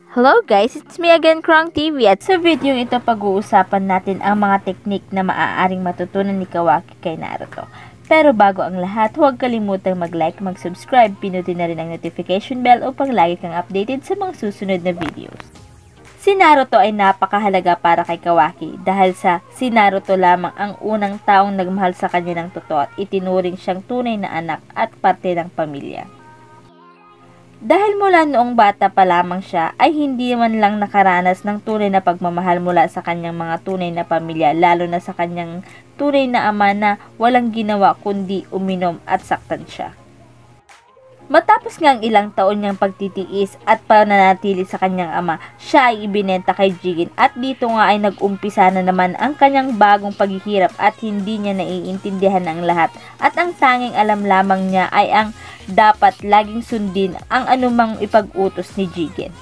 Hello guys, it's me again, Krong TV, at sa video ito pag-uusapan natin ang mga teknik na maaaring matutunan ni Kawaki kay Naruto. Pero bago ang lahat, huwag kalimutang mag-like, mag-subscribe, pinutin na rin ang notification bell upang lagi kang updated sa mga susunod na videos. Si Naruto ay napakahalaga para kay Kawaki dahil si Naruto lamang ang unang taong nagmahal sa kanya ng totoo at itinuring siyang tunay na anak at parte ng pamilya. Dahil mula noong bata pa lamang siya ay hindi man lang nakaranas ng tunay na pagmamahal mula sa kanyang mga tunay na pamilya, lalo na sa kanyang tunay na ama na walang ginawa kundi uminom at saktan siya. Matapos nga ang ilang taon niyang pagtitiis at pananatili sa kanyang ama, siya ay ibinenta kay Jigen at dito nga ay nag-umpisa na naman ang kanyang bagong paghihirap at hindi niya naiintindihan ang lahat at ang tanging alam lamang niya ay ang dapat laging sundin ang anumang ipag-utos ni Jigen.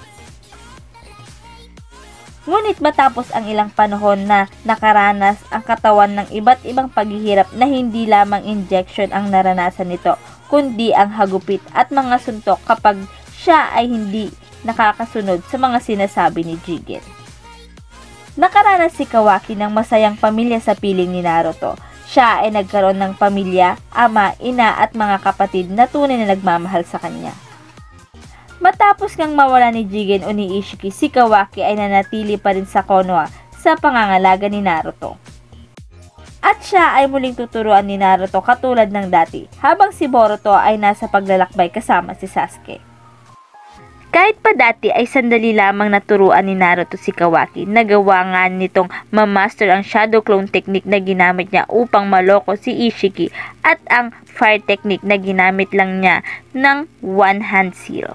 Ngunit matapos ang ilang panahon na nakaranas ang katawan ng iba't ibang paghihirap na hindi lamang injection ang naranasan nito, kundi ang hagupit at mga suntok kapag siya ay hindi nakakasunod sa mga sinasabi ni Jigen. Nakaranas si Kawaki ng masayang pamilya sa piling ni Naruto. Siya ay nagkaroon ng pamilya, ama, ina at mga kapatid na tunay na nagmamahal sa kanya. Matapos ngang mawala ni Jigen o ni Ishiki, si Kawaki ay nanatili pa rin sa Konoha sa pangangalaga ni Naruto. At siya ay muling tuturuan ni Naruto katulad ng dati, habang si Boruto ay nasa paglalakbay kasama si Sasuke. Kahit pa dati ay sandali lamang naturuan ni Naruto si Kawaki, nagawa nga nitong mamaster ang Shadow Clone technique na ginamit niya upang maloko si Ishiki at ang Fire technique na ginamit lang niya ng One Hand Seal.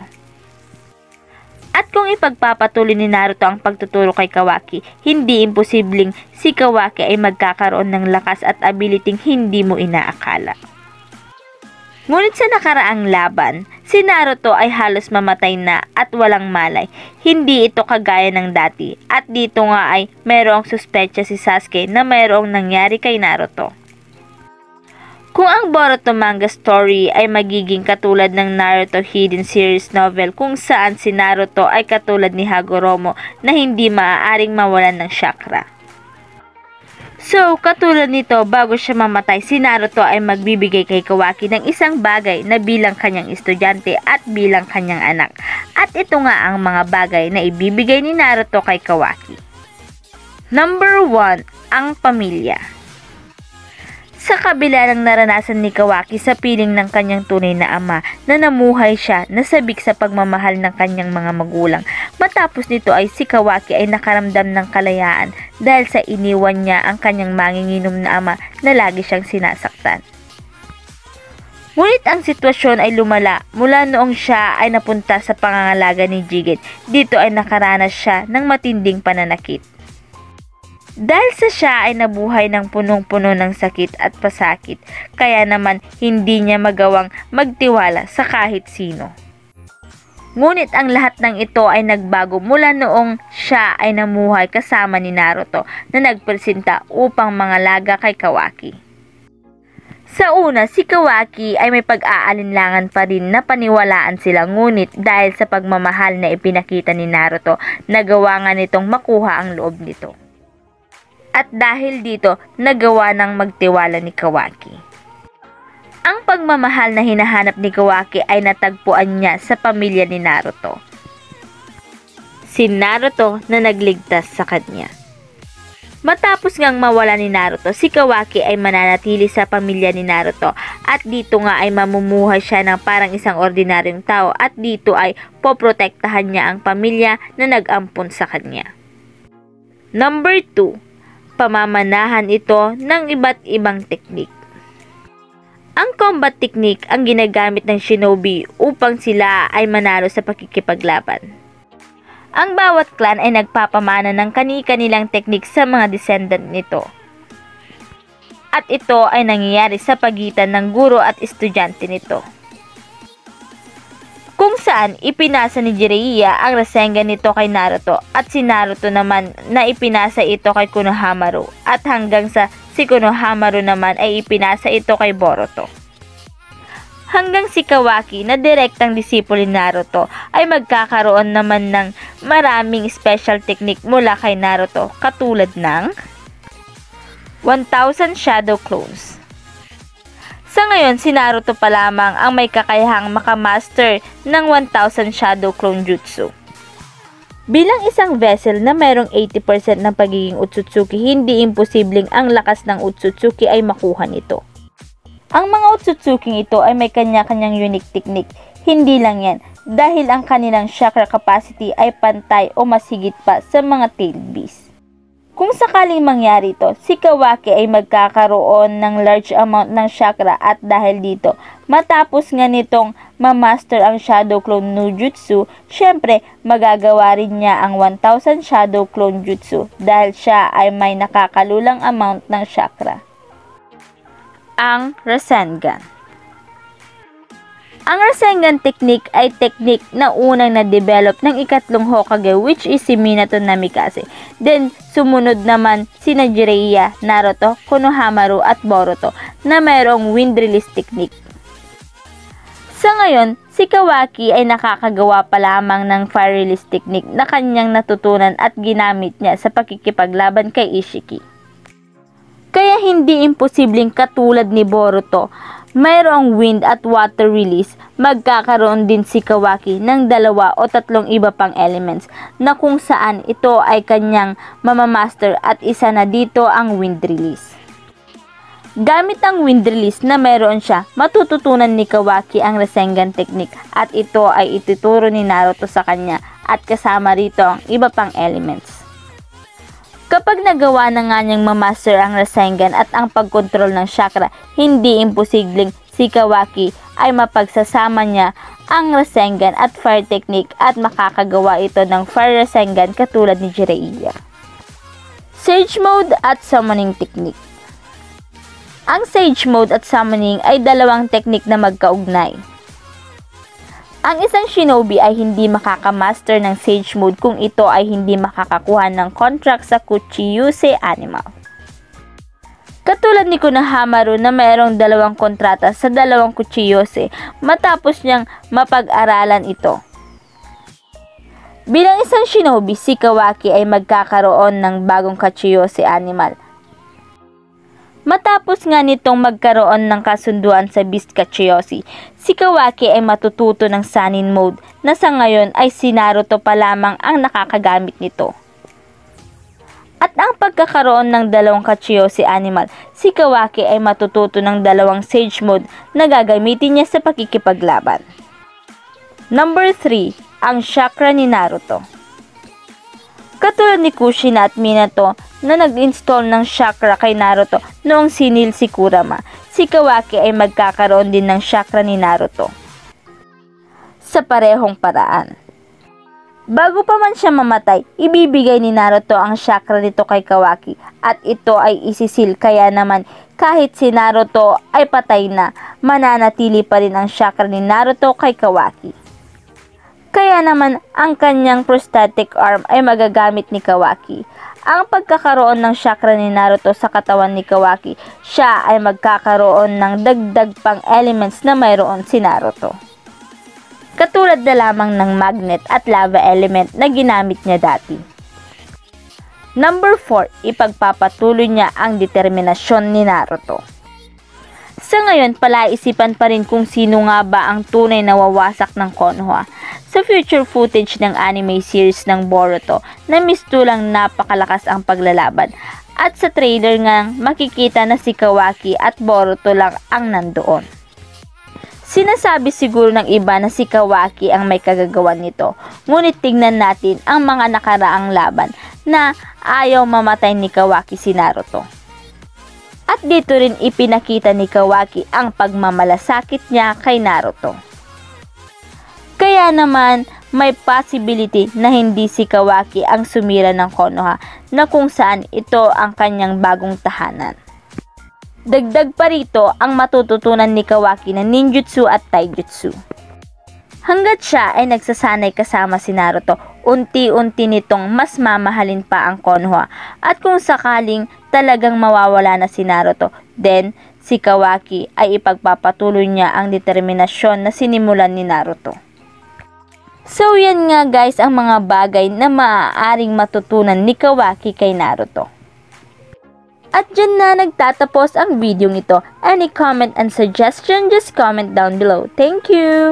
At kung ipagpapatuloy ni Naruto ang pagtuturo kay Kawaki, hindi imposibleng si Kawaki ay magkakaroon ng lakas at ability hindi mo inaakala. Ngunit sa nakaraang laban, si Naruto ay halos mamatay na at walang malay. Hindi ito kagaya ng dati at dito nga ay mayroong suspetsa si Sasuke na mayroong nangyari kay Naruto. Kung ang Boruto manga story ay magiging katulad ng Naruto Hidden Series novel kung saan si Naruto ay katulad ni Hagoromo na hindi maaaring mawalan ng chakra. So, katulad nito, bago siya mamatay, si Naruto ay magbibigay kay Kawaki ng isang bagay na bilang kanyang estudyante at bilang kanyang anak. At ito nga ang mga bagay na ibibigay ni Naruto kay Kawaki. Number 1, ang pamilya. Sa kabila ng naranasan ni Kawaki sa piling ng kanyang tunay na ama na namuhay siya nasabik sa pagmamahal ng kanyang mga magulang, matapos nito ay si Kawaki ay nakaramdam ng kalayaan dahil sa iniwan niya ang kanyang manginginom na ama na lagi siyang sinasaktan. Ngunit ang sitwasyon ay lumala mula noong siya ay napunta sa pangangalaga ni Jigen. Dito ay nakaranas siya ng matinding pananakit. Dahil sa siya ay nabuhay ng punong-puno ng sakit at pasakit, kaya naman hindi niya magawang magtiwala sa kahit sino. Ngunit ang lahat ng ito ay nagbago mula noong siya ay namuhay kasama ni Naruto na nagpresenta upang mangalaga kay Kawaki. Sa una, si Kawaki ay may pag-aalinlangan pa rin na paniwalaan sila, ngunit dahil sa pagmamahal na ipinakita ni Naruto, nagawa nga nitong makuha ang loob nito. At dahil dito, nagawa ng magtiwala ni Kawaki. Ang pagmamahal na hinahanap ni Kawaki ay natagpuan niya sa pamilya ni Naruto. Si Naruto na nagligtas sa kanya. Matapos ngang mawala ni Naruto, si Kawaki ay mananatili sa pamilya ni Naruto at dito nga ay mamumuhay siya ng parang isang ordinaryong tao at dito ay poprotektahan niya ang pamilya na nag-ampon sa kanya. Number 2. Pamamanahan ito ng iba't ibang teknik. Ang combat technique ang ginagamit ng shinobi upang sila ay manalo sa pakikipaglaban. Ang bawat clan ay nagpapamana ng kani-kanilang teknik sa mga descendant nito. At ito ay nangyayari sa pagitan ng guro at estudyante nito. Kung saan ipinasa ni Jiraiya ang Rasengan nito kay Naruto at si Naruto naman na ipinasa ito kay Konohamaru at hanggang sa si Konohamaru naman ay ipinasa ito kay Boruto. hanggang si Kawaki na direktang disipulo ni Naruto ay magkakaroon naman ng maraming special technique mula kay Naruto katulad ng 1,000 Shadow Clones. Sa ngayon, si Naruto pa lamang ang may kakayahang makamaster ng 1,000 Shadow Clone Jutsu. Bilang isang vessel na mayroong 80% ng pagiging Otsutsuki, hindi imposibleng ang lakas ng Otsutsuki ay makuha nito. Ang mga Otsutsuki ito ay may kanya-kanyang unique technique. Hindi lang yan, dahil ang kanilang chakra capacity ay pantay o mas higit pa sa mga tailed beast. Kung sakaling mangyari ito, si Kawaki ay magkakaroon ng large amount ng chakra at dahil dito, matapos nga nitong mamaster ang Shadow Clone no Jutsu, syempre magagawa rin niya ang 1,000 Shadow Clone Jutsu dahil siya ay may nakakalulang amount ng chakra. Ang Rasengan. Ang Rasengan technique ay technique na unang na-develop ng ikatlong Hokage which is si Minato Namikaze. Then, sumunod naman sina Jiraiya, Naruto, Konohamaru at Boruto na mayroong wind release technique. Sa ngayon, si Kawaki ay nakakagawa pa lamang ng fire release technique na kanyang natutunan at ginamit niya sa pakikipaglaban kay Ishiki. Kaya hindi imposibleng katulad ni Boruto, mayroong wind at water release, magkakaroon din si Kawaki ng 2 o 3 iba pang elements na kung saan ito ay kanyang mamamaster at isa na dito ang wind release. Gamit ang wind release na mayroon siya, matututunan ni Kawaki ang Rasengan technique at ito ay ituturo ni Naruto sa kanya at kasama rito ang iba pang elements. Kapag nagawa na nga niyang mamaster ang Rasengan at ang pagkontrol ng chakra, hindi imposibleng si Kawaki ay mapagsasama niya ang Rasengan at fire technique at makakagawa ito ng fire Rasengan katulad ni Jiraiya. Sage mode at summoning technique. Ang Sage mode at summoning ay dalawang technique na magkaugnay. Ang isang shinobi ay hindi makakamaster ng Sage mode kung ito ay hindi makakakuha ng contract sa Kuchiyuse animal. Katulad ni Konohamaru na mayroong 2 kontrata sa 2 Kuchiyose matapos niyang mapag-aralan ito. Bilang isang shinobi, si Kawaki ay magkakaroon ng bagong Kuchiyose animal. Matapos nga nitong magkaroon ng kasunduan sa Beast Kuchiyose, si Kawaki ay matututo ng Sannin mode na sa ngayon ay si Naruto pa lamang ang nakakagamit nito. At ang pagkakaroon ng 2 Kuchiyose animal, si Kawaki ay matututo ng 2 Sage mode na gagamitin niya sa pakikipaglaban. Number 3, ang chakra ni Naruto. Katulad ni Kushina at Minato na nag-install ng chakra kay Naruto noong sinil si Kurama, si Kawaki ay magkakaroon din ng chakra ni Naruto sa parehong paraan. Bago pa man siya mamatay, ibibigay ni Naruto ang chakra nito kay Kawaki at ito ay isisil, kaya naman kahit si Naruto ay patay na, mananatili pa rin ang chakra ni Naruto kay Kawaki. Kaya naman ang kanyang prosthetic arm ay magagamit ni Kawaki. Ang pagkakaroon ng chakra ni Naruto sa katawan ni Kawaki, siya ay magkakaroon ng dagdag pang elements na mayroon si Naruto. Katulad na lamang ng magnet at lava element na ginamit niya dati. Number 4, ipagpapatuloy niya ang determinasyon ni Naruto. Sa ngayon, palaisipan pa rin kung sino nga ba ang tunay na wawasak ng Konoha. Sa future footage ng anime series ng Boruto na mistulang napakalakas ang paglalaban at sa trailer nga makikita na si Kawaki at Boruto lang ang nandoon. Sinasabi siguro ng iba na si Kawaki ang may kagagawan nito, ngunit tingnan natin ang mga nakaraang laban na ayaw mamatay ni Kawaki si Naruto. At dito rin ipinakita ni Kawaki ang pagmamalasakit niya kay Naruto. Kaya naman, may possibility na hindi si Kawaki ang sumira ng Konoha na kung saan ito ang kanyang bagong tahanan. Dagdag pa rito ang matututunan ni Kawaki na ninjutsu at taijutsu. Hanggat siya ay nagsasanay kasama si Naruto, unti-unti nitong mas mamahalin pa ang Konoha at kung sakaling talagang mawawala na si Naruto, then si Kawaki ay ipagpapatuloy niya ang determinasyon na sinimulan ni Naruto. So yan nga guys ang mga bagay na maaaring matutunan ni Kawaki kay Naruto. At dyan na nagtatapos ang video ito. Any comment and suggestion, just comment down below. Thank you!